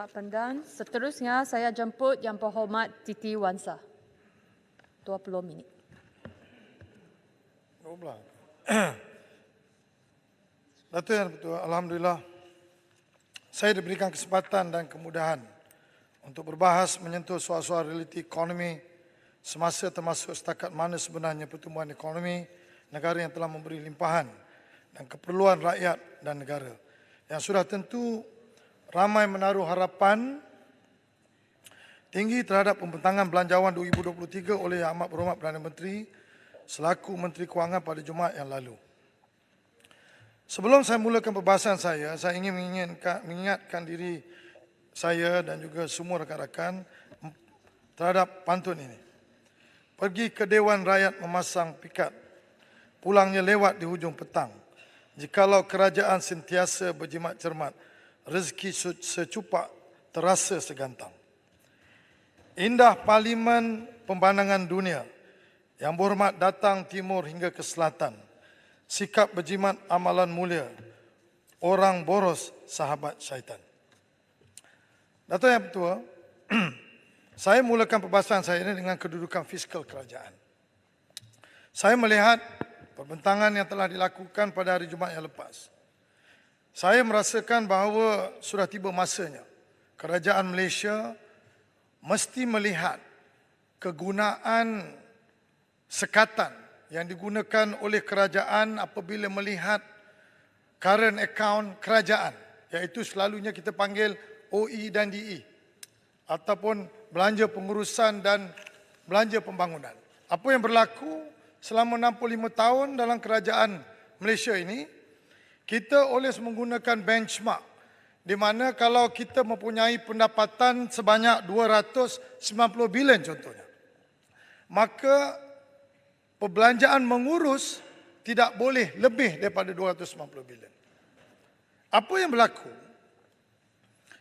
Mak Pandan. Seterusnya saya jemput Yang Berhormat Titi Wansa. 20 minit. 12. Datuk Yang Betul, Alhamdulillah saya diberikan kesempatan dan kemudahan untuk berbahas menyentuh soal-soal realiti ekonomi semasa termasuk setakat mana sebenarnya pertumbuhan ekonomi negara yang telah memberi limpahan dan keperluan rakyat dan negara. Yang sudah tentu ramai menaruh harapan tinggi terhadap pembentangan Belanjawan 2023 oleh Yang Amat Berhormat Perdana Menteri selaku Menteri Kewangan pada Jumaat yang lalu. Sebelum saya mulakan perbahasan saya ingin mengingatkan diri saya dan juga semua rakan-rakan terhadap pantun ini. Pergi ke Dewan Rakyat memasang pikat, pulangnya lewat di hujung petang. Jikalau kerajaan sentiasa berjimat cermat, rezeki secupak terasa segantang. Indah parlimen pembandangan dunia, Yang Berhormat datang timur hingga ke selatan. Sikap berjimat amalan mulia, orang boros sahabat syaitan. Datuk Yang Bertua, saya mulakan perbahasan saya ini dengan kedudukan fiskal kerajaan. Saya melihat perbentangan yang telah dilakukan pada hari Jumaat yang lepas. Saya merasakan bahawa sudah tiba masanya kerajaan Malaysia mesti melihat kegunaan sekatan yang digunakan oleh kerajaan apabila melihat current account kerajaan, iaitu selalunya kita panggil OE dan DE ataupun belanja pengurusan dan belanja pembangunan. Apa yang berlaku selama 65 tahun dalam kerajaan Malaysia ini, kita oleh menggunakan benchmark di mana kalau kita mempunyai pendapatan sebanyak 290 bilion contohnya, maka perbelanjaan mengurus tidak boleh lebih daripada 290 bilion. Apa yang berlaku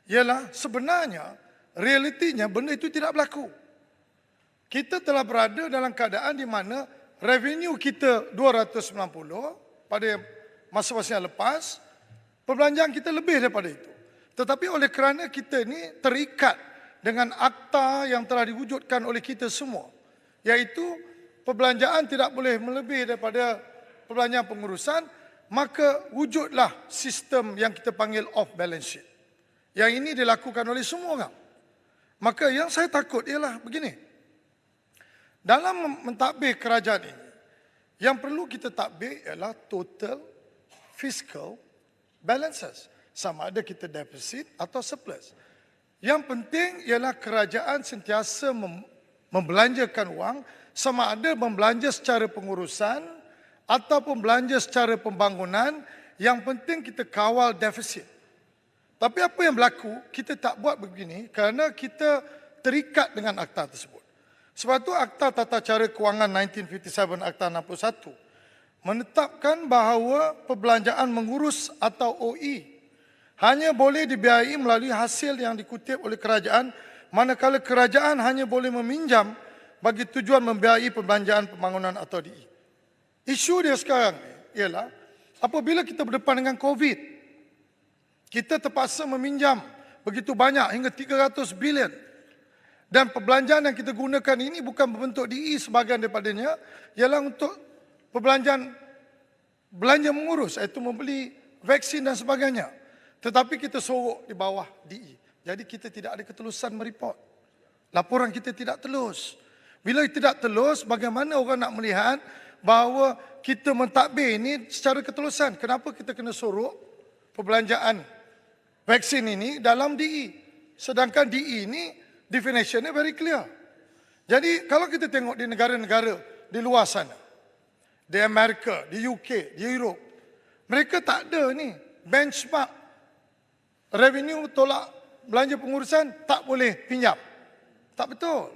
ialah sebenarnya realitinya benda itu tidak berlaku. Kita telah berada dalam keadaan di mana revenue kita 290 pada masa-masa yang lepas, perbelanjaan kita lebih daripada itu. Tetapi oleh kerana kita ini terikat dengan akta yang telah diwujudkan oleh kita semua, iaitu perbelanjaan tidak boleh melebihi daripada perbelanjaan pengurusan, maka wujudlah sistem yang kita panggil off balance sheet. Yang ini dilakukan oleh semua orang. Maka yang saya takut ialah begini. Dalam mentadbir kerajaan ini, yang perlu kita tadbir ialah total fiscal balances. Sama ada kita defisit atau surplus. Yang penting ialah kerajaan sentiasa membelanjakan wang, sama ada membelanja secara pengurusan ataupun belanja secara pembangunan, yang penting kita kawal defisit. Tapi apa yang berlaku, kita tak buat begini kerana kita terikat dengan akta tersebut. Sebab itu Akta Tata Cara Kewangan 1957, Akta 61, menetapkan bahawa perbelanjaan mengurus atau OE hanya boleh dibiayai melalui hasil yang dikutip oleh kerajaan, manakala kerajaan hanya boleh meminjam bagi tujuan membiayai perbelanjaan pembangunan atau DE. Isu dia sekarang ialah apabila kita berdepan dengan COVID, kita terpaksa meminjam begitu banyak hingga 300 bilion. Dan perbelanjaan yang kita gunakan ini bukan berbentuk DE sebahagian daripadanya, ialah untuk perbelanjaan belanja mengurus, iaitu membeli vaksin dan sebagainya. Tetapi kita sorok di bawah DE. Jadi kita tidak ada ketelusan mereport. Laporan kita tidak telus. Bila tidak telus, bagaimana orang nak melihat bahawa kita mentadbir ini secara ketelusan? Kenapa kita kena sorok perbelanjaan vaksin ini dalam DE? Sedangkan DE ini definitionnya very clear. Jadi kalau kita tengok di negara-negara di luar sana, di Amerika, di UK, di Europe, mereka tak ada ni benchmark revenue tolak belanja pengurusan tak boleh pinjam. Tak betul.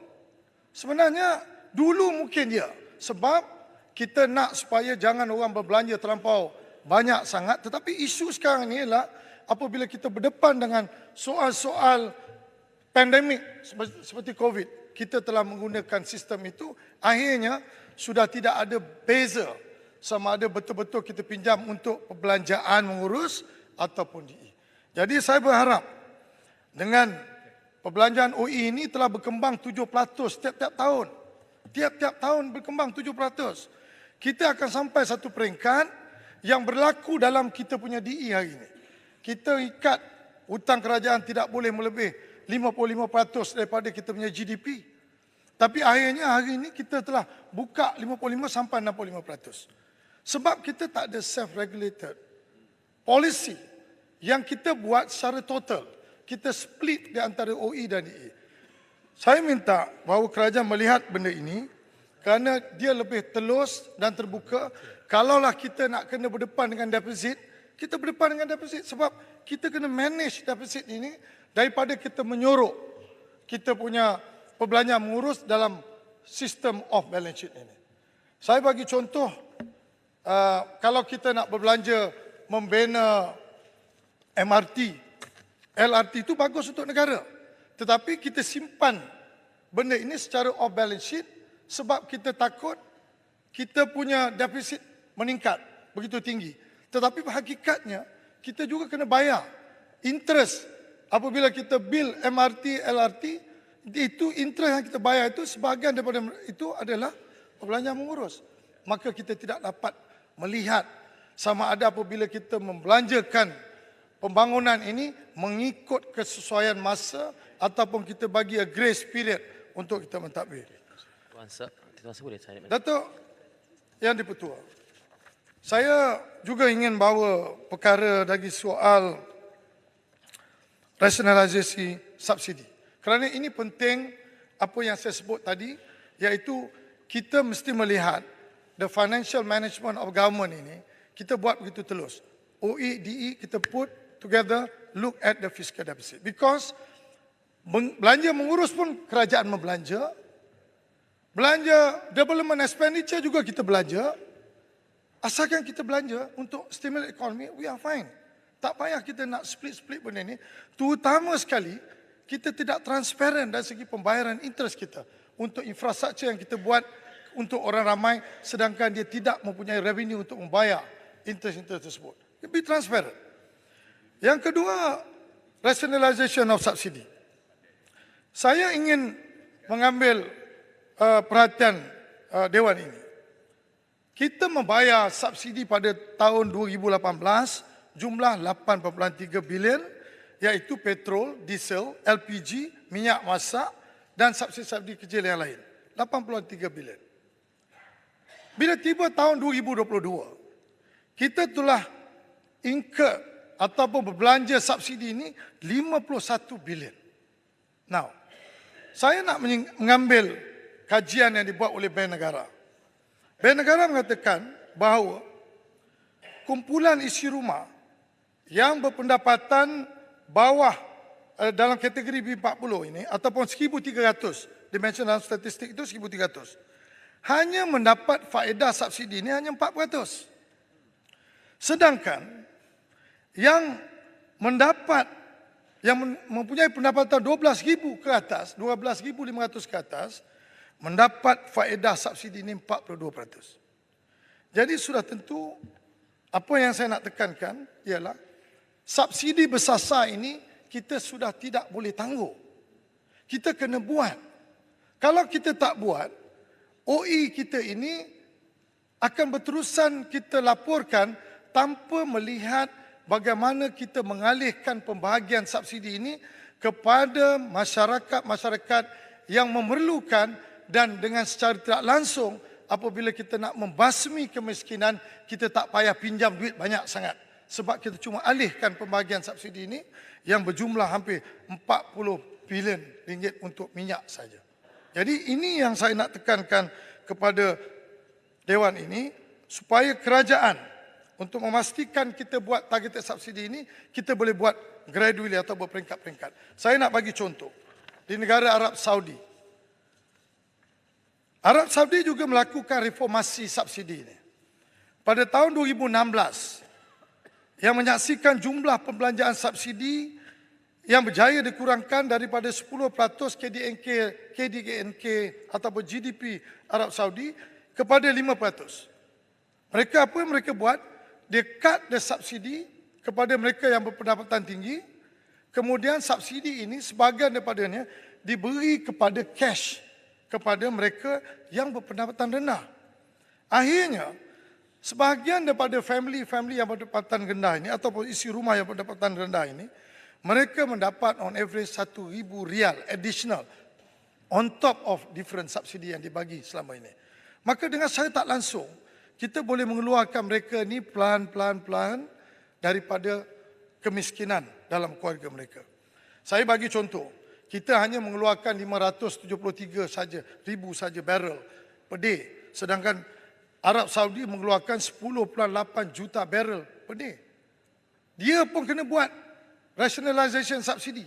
Sebenarnya dulu mungkin ya, sebab kita nak supaya jangan orang berbelanja terlampau banyak sangat, tetapi isu sekarang ni ialah apabila kita berdepan dengan soal-soal pandemik seperti COVID, kita telah menggunakan sistem itu, akhirnya sudah tidak ada beza sama ada betul-betul kita pinjam untuk perbelanjaan mengurus ataupun DE. Jadi saya berharap dengan perbelanjaan OE ini telah berkembang 7% setiap-tiap tahun. Tiap-tiap tahun berkembang 7%. Kita akan sampai satu peringkat yang berlaku dalam kita punya DE hari ini. Kita ikat hutang kerajaan tidak boleh melebih 55% daripada kita punya GDP. Tapi akhirnya hari ini kita telah buka 55 sampai 65%. Sebab kita tak ada self-regulated policy yang kita buat secara total. Kita split di antara OE dan DE. Saya minta bahawa kerajaan melihat benda ini kerana dia lebih telus dan terbuka. Kalaulah kita nak kena berdepan dengan defisit, kita berdepan dengan defisit sebab kita kena manage defisit ini daripada kita menyorok kita punya perbelanjaan mengurus dalam sistem off balance sheet ini. Saya bagi contoh, kalau kita nak berbelanja membina MRT, LRT itu bagus untuk negara. Tetapi kita simpan benda ini secara off balance sheet sebab kita takut kita punya defisit meningkat begitu tinggi. Tetapi hakikatnya kita juga kena bayar interest apabila kita bil MRT, LRT, itu interest yang kita bayar itu sebahagian daripada itu adalah perbelanjaan mengurus. Maka kita tidak dapat melihat sama ada apabila kita membelanjakan pembangunan ini mengikut kesesuaian masa ataupun kita bagi a grace period untuk kita mentadbir. Datuk Yang di-Pertua, saya juga ingin bawa perkara dari soal rasionalisasi subsidi. Kerana ini penting apa yang saya sebut tadi, iaitu kita mesti melihat the financial management of government ini, kita buat begitu telus. OE, DE kita put together, look at the fiscal deficit. Because belanja mengurus pun kerajaan membelanja, belanja development expenditure juga kita belanja. Asalkan kita belanja untuk stimulate ekonomi, we are fine. Tak payah kita nak split-split benda ni. Terutama sekali, kita tidak transparan dari segi pembayaran interest kita untuk infrastruktur yang kita buat untuk orang ramai sedangkan dia tidak mempunyai revenue untuk membayar interest-interest tersebut. Be transparent. Yang kedua, rationalization of subsidi. Saya ingin mengambil perhatian Dewan ini. Kita membayar subsidi pada tahun 2018 jumlah 8.3 bilion iaitu petrol, diesel, LPG, minyak masak dan subsidi kecil yang lain. 83 bilion. Bila tiba tahun 2022, kita telah incur ataupun berbelanja subsidi ini 51 bilion. Now, saya nak mengambil kajian yang dibuat oleh Bank Negara. Bank Negara mengatakan bahawa kumpulan isi rumah yang berpendapatan bawah dalam kategori B40 ini ataupun 1,300, dimension dalam statistik itu 1,300, hanya mendapat faedah subsidi ini hanya 4%. Sedangkan yang mendapat, yang mempunyai pendapatan 12,000 ke atas, 12,500 ke atas, mendapat faedah subsidi ini 42%. Jadi sudah tentu apa yang saya nak tekankan ialah subsidi bersasar ini kita sudah tidak boleh tangguh. Kita kena buat. Kalau kita tak buat, OE kita ini akan berterusan kita laporkan tanpa melihat bagaimana kita mengalihkan pembahagian subsidi ini kepada masyarakat-masyarakat yang memerlukan dan dengan secara tidak langsung apabila kita nak membasmi kemiskinan, kita tak payah pinjam duit banyak sangat. Sebab kita cuma alihkan pembahagian subsidi ini yang berjumlah hampir 40 bilion ringgit untuk minyak saja. Jadi ini yang saya nak tekankan kepada Dewan ini supaya kerajaan untuk memastikan kita buat targeted subsidi ini, kita boleh buat gradually atau berperingkat-peringkat. Saya nak bagi contoh. Di negara Arab Saudi. Arab Saudi juga melakukan reformasi subsidi ini. Pada tahun 2016, yang menyaksikan jumlah pembelanjaan subsidi yang berjaya dikurangkan daripada 10% KDNK ataupun GDP Arab Saudi kepada 5%. Mereka apa yang mereka buat? Dia cut the subsidi kepada mereka yang berpendapatan tinggi Kemudian subsidi ini sebahagian daripadanya diberi kepada cash kepada mereka yang berpendapatan rendah. Akhirnya, sebahagian daripada family yang berpendapatan rendah ini ataupun isi rumah yang berpendapatan rendah ini, mereka mendapat on average RM1,000 additional on top of different subsidi yang dibagi selama ini. Maka dengan saya tak langsung, kita boleh mengeluarkan mereka ni pelan-pelan daripada kemiskinan dalam keluarga mereka. Saya bagi contoh, kita hanya mengeluarkan 573 saja, ribu saja barrel per day. Sedangkan Arab Saudi mengeluarkan 10.8 juta barrel per day. Dia pun kena buat rationalisation subsidi.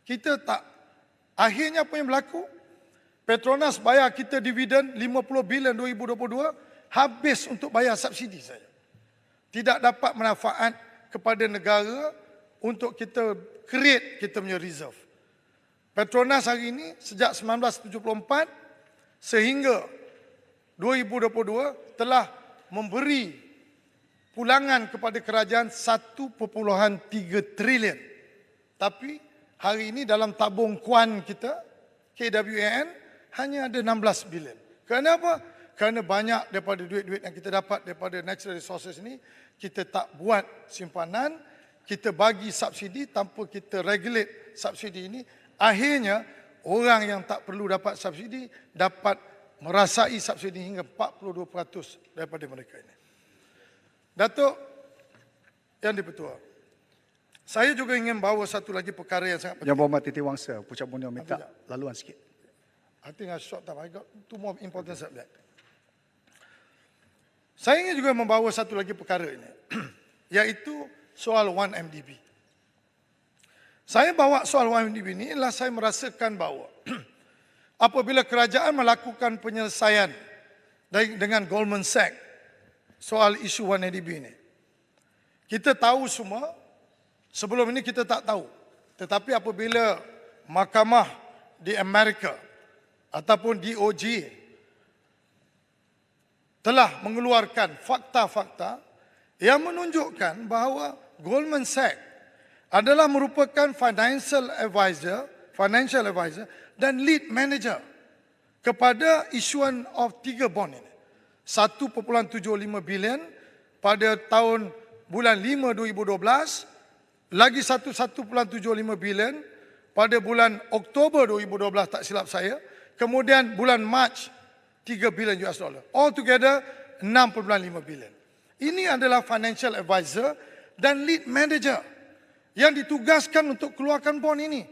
Kita tak. Akhirnya apa yang berlaku? Petronas bayar kita dividen 50 bilion 2022, habis untuk bayar subsidi saja. Tidak dapat manfaat kepada negara untuk kita create kita punya reserve. Petronas hari ini sejak 1974 sehingga 2022 telah memberi pulangan kepada kerajaan 1.3 trilion. Tapi hari ini dalam tabung kuan kita, KWAN, hanya ada 16 bilion. Kenapa? Kerana banyak daripada duit-duit yang kita dapat daripada natural resources ini, kita tak buat simpanan, kita bagi subsidi tanpa kita regulate subsidi ini. Akhirnya, orang yang tak perlu dapat subsidi, dapat merasai subsidi hingga 42% daripada mereka ini. Datuk Yang di-Pertua, saya juga ingin bawa satu lagi perkara yang sangat penting. Yang Berhormat Titiwangsa, Pucuk Borneo minta laluan sikit. I think I short time. I got two more important subject. Saya ingin juga membawa satu lagi perkara ini, iaitu soal 1MDB. Saya bawa soal 1MDB ini ialah saya merasakan bahawa apabila kerajaan melakukan penyelesaian dengan Goldman Sachs soal isu 1MDB ini, kita tahu semua, sebelum ini kita tak tahu. Tetapi apabila mahkamah di Amerika ataupun DOJ telah mengeluarkan fakta-fakta yang menunjukkan bahawa Goldman Sachs adalah merupakan financial advisor dan lead manager kepada isuan of 3 bond ini. 1.75 bilion pada tahun bulan 5 2012, lagi 1.75 bilion pada bulan Oktober 2012 tak silap saya, kemudian bulan Mac 3 bilion US dollar. All together 6.5 bilion. Ini adalah financial advisor dan lead manager yang ditugaskan untuk keluarkan bond ini.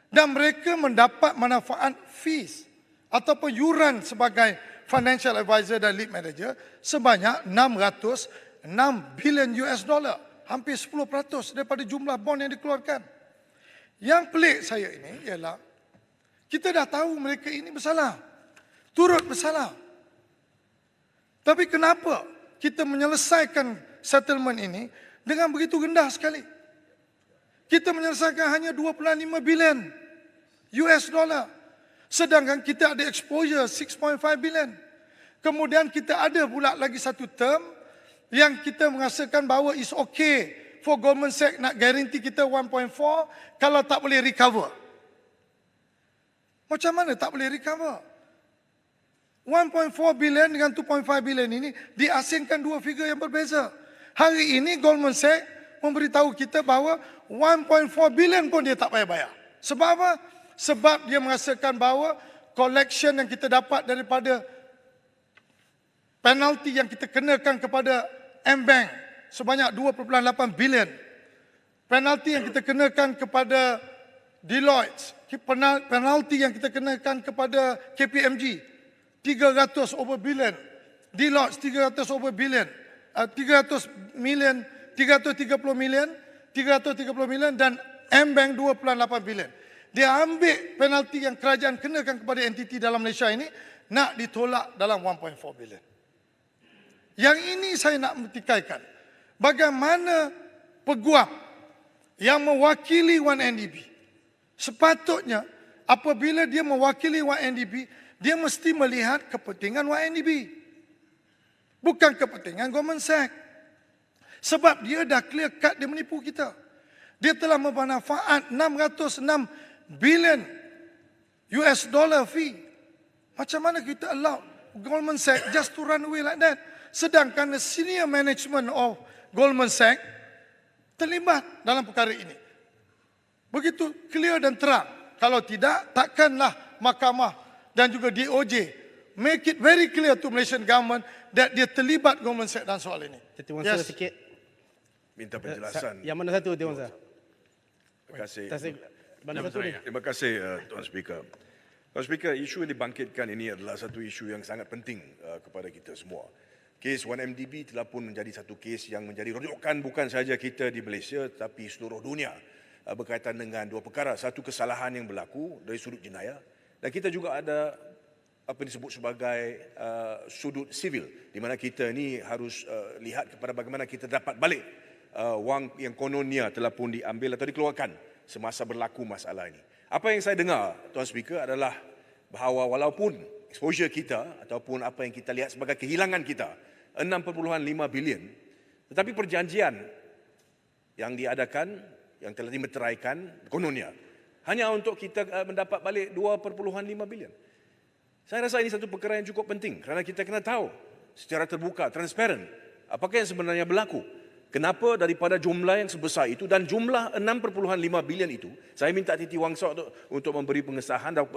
Dan mereka mendapat manfaat fees ataupun yuran sebagai financial advisor dan lead manager sebanyak 606 bilion US dollar. Hampir 10% daripada jumlah bond yang dikeluarkan. Yang pelik saya ini ialah kita dah tahu mereka ini bersalah. Turut bersalah. Tapi kenapa kita menyelesaikan settlement ini dengan begitu rendah sekali? Kita menyelesaikan hanya 2.5 bilion US dollar. Sedangkan kita ada exposure 6.5 bilion. Kemudian kita ada pula lagi satu term yang kita merasakan bahawa it's okay for Goldman Sachs nak guarantee kita 1.4 kalau tak boleh recover. Macam mana tak boleh recover? 1.4 bilion dengan 2.5 bilion ini diasingkan dua figure yang berbeza. Hari ini Goldman Sachs memberitahu kita bahawa 1.4 bilion pun dia tak payah bayar. Sebab apa? Sebab dia merasakan bahawa collection yang kita dapat daripada penalti yang kita kenakan kepada M-Bank sebanyak 2.8 bilion. Penalti yang kita kenakan kepada Deloitte, penalti yang kita kenakan kepada KPMG 300 over billion, Deloitte 300 over billion, 330 million, 330 million dan M-Bank 2.8 bilion. Dia ambil penalti yang kerajaan kenakan kepada entiti dalam Malaysia ini nak ditolak dalam 1.4 bilion. Yang ini saya nak metikaikan. Bagaimana peguam yang mewakili 1MDB sepatutnya apabila dia mewakili 1MDB, dia mesti melihat kepentingan 1MDB. Bukan kepentingan Goldman Sachs. Sebab dia dah clear cut dia menipu kita. Dia telah bermanfaat 606 bilion US dollar fee. Macam mana kita allow Goldman Sachs just to run away like that? Sedangkan the senior management of Goldman Sachs terlibat dalam perkara ini. Begitu clear dan terang. Kalau tidak, takkanlah mahkamah dan juga DOJ make it very clear to Malaysian government that dia terlibat Goldman Sachs dalam soal ini. Titi Wangsa Yes. sikit. Minta penjelasan. Yang mana satu, Titi Wangsa? Terima kasih. Mana satu ni? Terima kasih Tuan Speaker. Tuan Speaker, isu yang dibangkitkan ini adalah satu isu yang sangat penting kepada kita semua. Kes 1MDB telah pun menjadi satu kes yang menjadi rujukan bukan sahaja kita di Malaysia tetapi seluruh dunia berkaitan dengan dua perkara. Satu, kesalahan yang berlaku dari sudut jenayah dan kita juga ada apa yang disebut sebagai sudut sivil di mana kita ni harus lihat kepada bagaimana kita dapat balik wang yang kononnya telah pun diambil atau dikeluarkan semasa berlaku masalah ini. Apa yang saya dengar, Tuan Speaker, adalah bahawa walaupun exposure kita ataupun apa yang kita lihat sebagai kehilangan kita 6.5 bilion, tetapi perjanjian yang diadakan, yang telah dimeteraikan kononnya hanya untuk kita mendapat balik 2.5 bilion. Saya rasa ini satu perkara yang cukup penting kerana kita kena tahu secara terbuka, transparan, apakah yang sebenarnya berlaku. Kenapa daripada jumlah yang sebesar itu dan jumlah 6.5 bilion itu, saya minta Titi Wangsa untuk memberi pengesahan dan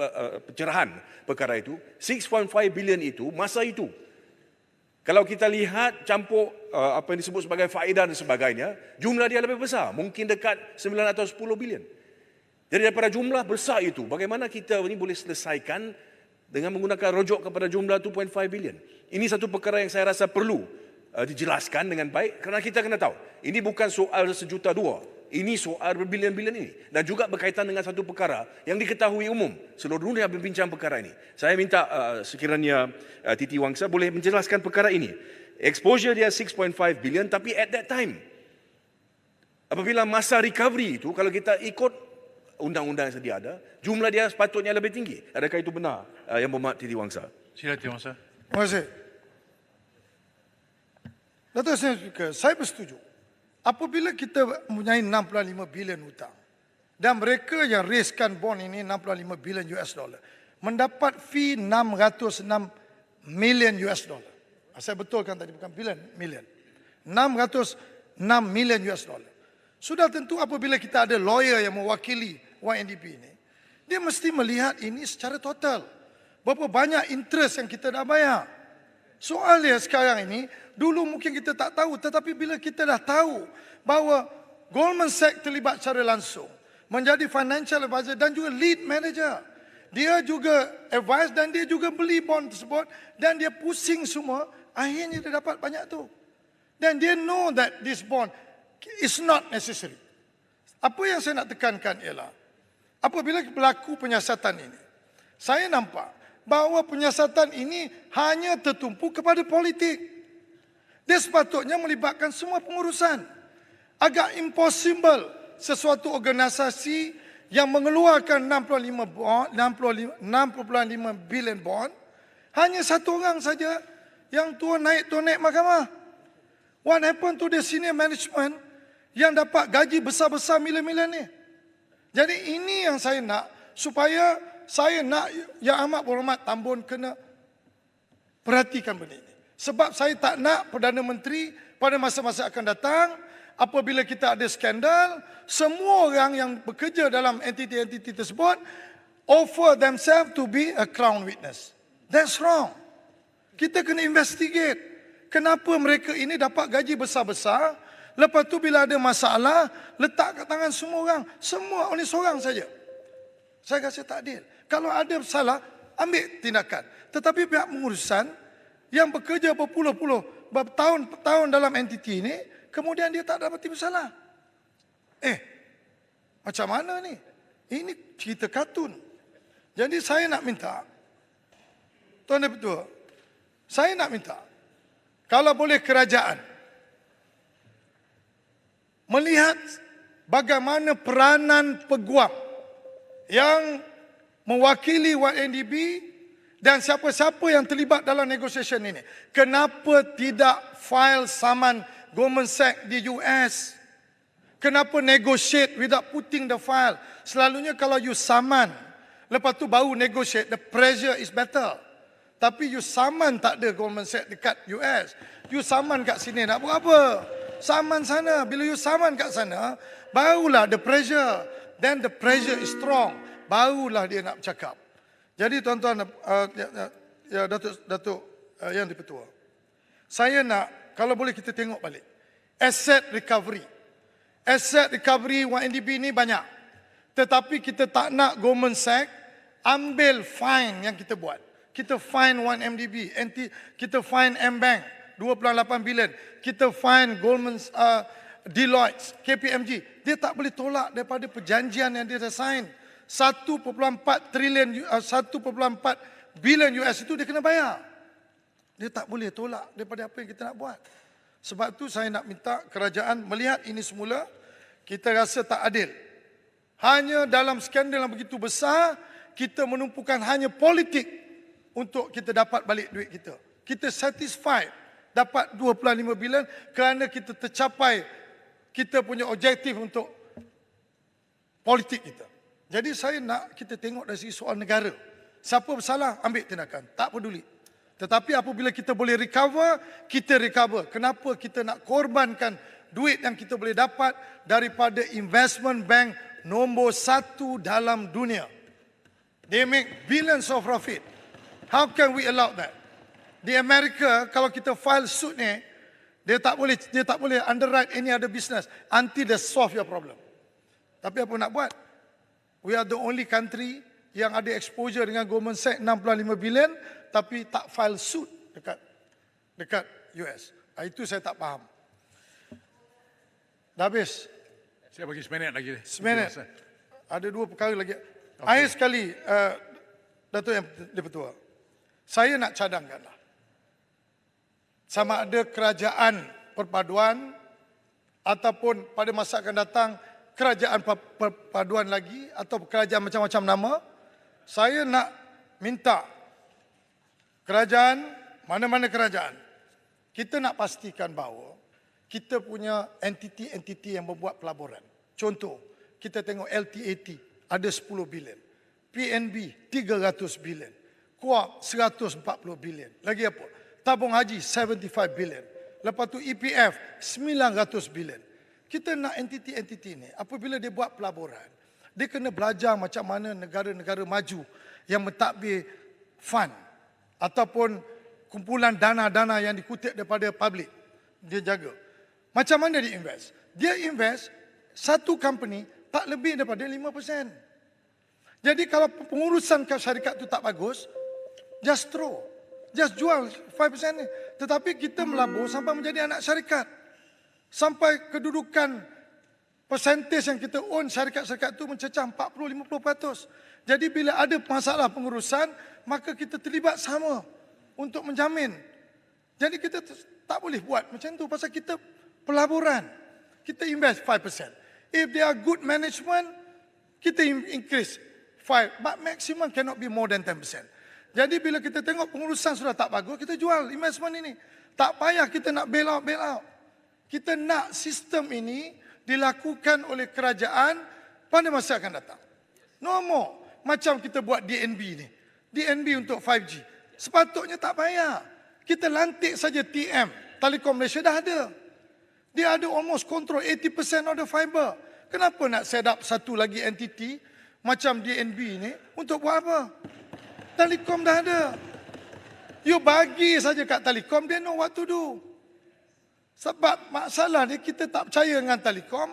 pencerahan perkara itu. 6.5 bilion itu, masa itu, kalau kita lihat campur apa yang disebut sebagai faedah dan sebagainya, jumlah dia lebih besar, mungkin dekat 9 atau 10 bilion. Jadi daripada jumlah besar itu, bagaimana kita ini boleh selesaikan dengan menggunakan rujuk kepada jumlah 2.5 bilion. Ini satu perkara yang saya rasa perlu dijelaskan dengan baik kerana kita kena tahu. Ini bukan soal 1 juta 2. Ini soal berbilion-bilion ini. Dan juga berkaitan dengan satu perkara yang diketahui umum. Seluruh dunia berbincang perkara ini. Saya minta sekiranya Titi Wangsa boleh menjelaskan perkara ini. Exposure dia 6.5 bilion tapi at that time, apabila masa recovery itu, kalau kita ikut undang-undang yang sedia ada, jumlah dia sepatutnya lebih tinggi. Adakah itu benar, Yang Berhormat Titi Wangsa? Sila Titi Wangsa. Terima kasih. Datuk Seri Speaker, saya bersetuju. Apabila kita mempunyai 65 bilion hutang dan mereka yang raiskan bond ini 65 bilion US dollar mendapat fee 606 million US dollar. Saya betulkan tadi bukan bilion, million. 606 million US dollar. Sudah tentu apabila kita ada lawyer yang mewakili YNDP ini, dia mesti melihat ini secara total. Berapa banyak interest yang kita dah bayar. Soal dia sekarang ini, dulu mungkin kita tak tahu, tetapi bila kita dah tahu bahawa Goldman Sachs terlibat secara langsung, menjadi financial advisor dan juga lead manager. Dia juga advise dan dia juga beli bond tersebut dan dia pusing semua, akhirnya dia dapat banyak tu. Dan dia know that this bond is not necessary. Apa yang saya nak tekankan ialah, apabila berlaku penyiasatan ini, saya nampak bahawa penyiasatan ini hanya tertumpu kepada politik. Dia sepatutnya melibatkan semua pengurusan. Agak impossible sesuatu organisasi yang mengeluarkan 6.5 bilion bond, hanya satu orang saja yang tuan naik mahkamah. What happened to the senior management yang dapat gaji besar-besar milion-milion ni? Jadi ini yang saya nak, supaya saya nak Yang Amat Berhormat Tambun kena perhatikan benda ini. Sebab saya tak nak Perdana Menteri pada masa-masa akan datang, apabila kita ada skandal, semua orang yang bekerja dalam entiti-entiti tersebut offer themselves to be a crown witness. That's wrong. Kita kena investigate. Kenapa mereka ini dapat gaji besar-besar, lepas tu bila ada masalah, letak kat tangan semua orang. Semua, oleh seorang saja. Saya rasa tak adil. Kalau ada salah, ambil tindakan. Tetapi pihak pengurusan yang bekerja berpuluh-puluh, bertahun-tahun dalam entiti ini, kemudian dia tak dapat masalah. Macam mana ni? Ini cerita kartun. Jadi saya nak minta, Tuan Deputua, saya nak minta, kalau boleh kerajaan melihat bagaimana peranan peguam yang mewakili YNDP dan siapa-siapa yang terlibat dalam negosiasi ini. Kenapa tidak file saman Goldman Sachs di US? Kenapa negotiate without putting the file? Selalunya kalau you saman, lepas tu baru negotiate, the pressure is better. Tapi you saman tak ada Goldman Sachs dekat US. You saman kat sini nak buat apa? Saman sana. Bila you saman kat sana, barulah the pressure. Then the pressure is strong. Barulah dia nak bercakap. Jadi tuan-tuan, Datuk Yang di-Pertua, saya nak, kalau boleh kita tengok balik. Asset recovery. Asset recovery 1MDB ni banyak. Tetapi kita tak nak Goldman Sachs ambil fine yang kita buat. Kita fine 1MDB, kita fine M-Bank 2.8 bilion. Kita fine Goldman, Deloitte, KPMG. Dia tak boleh tolak daripada perjanjian yang dia dah sign. 1.4 bilion US itu dia kena bayar. Dia tak boleh tolak daripada apa yang kita nak buat. Sebab tu saya nak minta kerajaan melihat ini semula. Kita rasa tak adil. Hanya dalam skandal yang begitu besar, kita menumpukan hanya politik untuk kita dapat balik duit kita. Kita satisfied dapat 2.5 bilion kerana kita tercapai kita punya objektif untuk politik kita. Jadi saya nak kita tengok dari segi soal negara. Siapa bersalah, ambil tindakan. Tak peduli. Tetapi apabila kita boleh recover, kita recover. Kenapa kita nak korbankan duit yang kita boleh dapat daripada investment bank nombor 1 dalam dunia? They make billions of profit. How can we allow that? Di Amerika, kalau kita file suit ni, dia tak boleh underwrite any other business until they solve your problem. Tapi apa nak buat? We are the only country yang ada exposure dengan Goldman Sachs 65 bilion tapi tak file suit dekat US. Itu saya tak faham. Dah habis. Saya bagi seminit lagi. Seminit. Ada 2 perkara lagi. Okay. Akhir sekali, Datuk Yang di-Pertua, saya nak cadangkanlah. Sama ada kerajaan perpaduan ataupun pada masa akan datang kerajaan perpaduan lagi atau kerajaan macam-macam nama, saya nak minta kerajaan, mana-mana kerajaan, kita nak pastikan bahawa kita punya entiti-entiti yang membuat pelaburan. Contoh, kita tengok LTAT ada 10 bilion, PNB 300 bilion, KUAP 140 bilion. Lagi apa? Tabung haji 75 bilion. Lepas tu EPF 900 bilion. Kita nak entiti-entiti ini, apabila dia buat pelaburan, dia kena belajar macam mana negara-negara maju yang mentadbir fund ataupun kumpulan dana-dana yang dikutip daripada public. Dia jaga. Macam mana dia invest? Dia invest satu company tak lebih daripada 5%. Jadi kalau pengurusan syarikat itu tak bagus, just throw. Just jual 5% ni. Tetapi kita melabur sampai menjadi anak syarikat. Sampai kedudukan percentage yang kita own syarikat-syarikat itu mencecah 40-50%. Jadi bila ada masalah pengurusan, maka kita terlibat sama untuk menjamin. Jadi kita tak boleh buat macam tu pasal kita pelaburan. Kita invest 5%. If they are good management, kita increase 5%. But maximum cannot be more than 10%. Jadi bila kita tengok pengurusan sudah tak bagus, kita jual investment ini. Tak payah kita nak bail out. Kita nak sistem ini dilakukan oleh kerajaan pada masa akan datang. No more. Macam kita buat DNB ni. DNB untuk 5G. Sepatutnya tak payah. Kita lantik saja TM. Telekom Malaysia dah ada. Dia ada almost control 80% of the fiber. Kenapa nak set up satu lagi entiti macam DNB ni untuk buat apa? Telekom dah ada. You bagi saja kat Telekom, dia know what to do. Sebab masalah ni kita tak percaya dengan Telekom.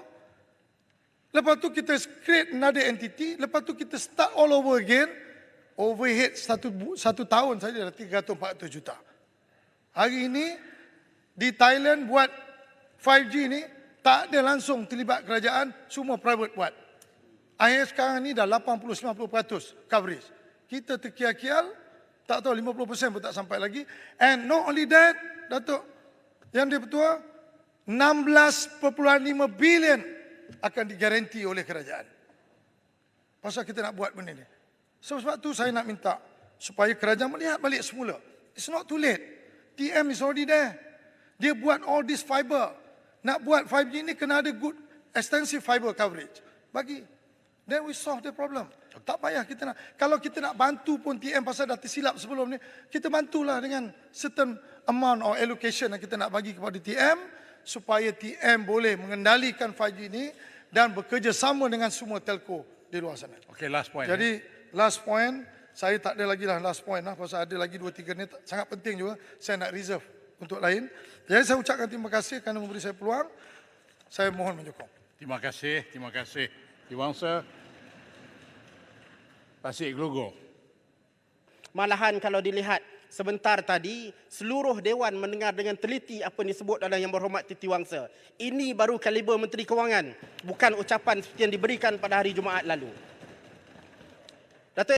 Lepas tu kita create another entity. Lepas tu kita start all over again. Overhead satu tahun saja dah 300-400 juta. Hari ini di Thailand buat 5G ni tak ada langsung terlibat kerajaan. Semua private buat. Akhir sekarang ni dah 80-90% coverage. Kita terkial-kial. Tak tahu 50% pun tak sampai lagi. And not only that, Datuk Yang di-Pertua, 16.5 bilion akan digaranti oleh kerajaan. Pasal kita nak buat benda ni. Sebab tu saya nak minta supaya kerajaan melihat balik semula. It's not too late. TM is already there. Dia buat all this fiber. Nak buat 5G ni kena ada good extensive fiber coverage. Bagi. Then we solve the problem. Tak payah kita nak. Kalau kita nak bantu pun TM pasal dah tersilap sebelum ni, kita bantulah dengan certain amount or allocation yang kita nak bagi kepada TM supaya TM boleh mengendalikan 5G ini dan bekerja sama dengan semua telco di luar sana. Okay, last point. Jadi last point, saya tak ada lagi lah last point lah, pasal ada lagi 2-3 ni sangat penting juga. Saya nak reserve untuk lain. Jadi saya ucapkan terima kasih kerana memberi saya peluang. Saya mohon menyokong. Terima kasih, terima kasih. Diwangsa, Pasir Glogo. Malahan kalau dilihat sebentar tadi, seluruh Dewan mendengar dengan teliti apa yang disebut oleh Yang Berhormat Titi Wangsa. Ini baru kaliber Menteri Kewangan, bukan ucapan seperti yang diberikan pada hari Jumaat lalu.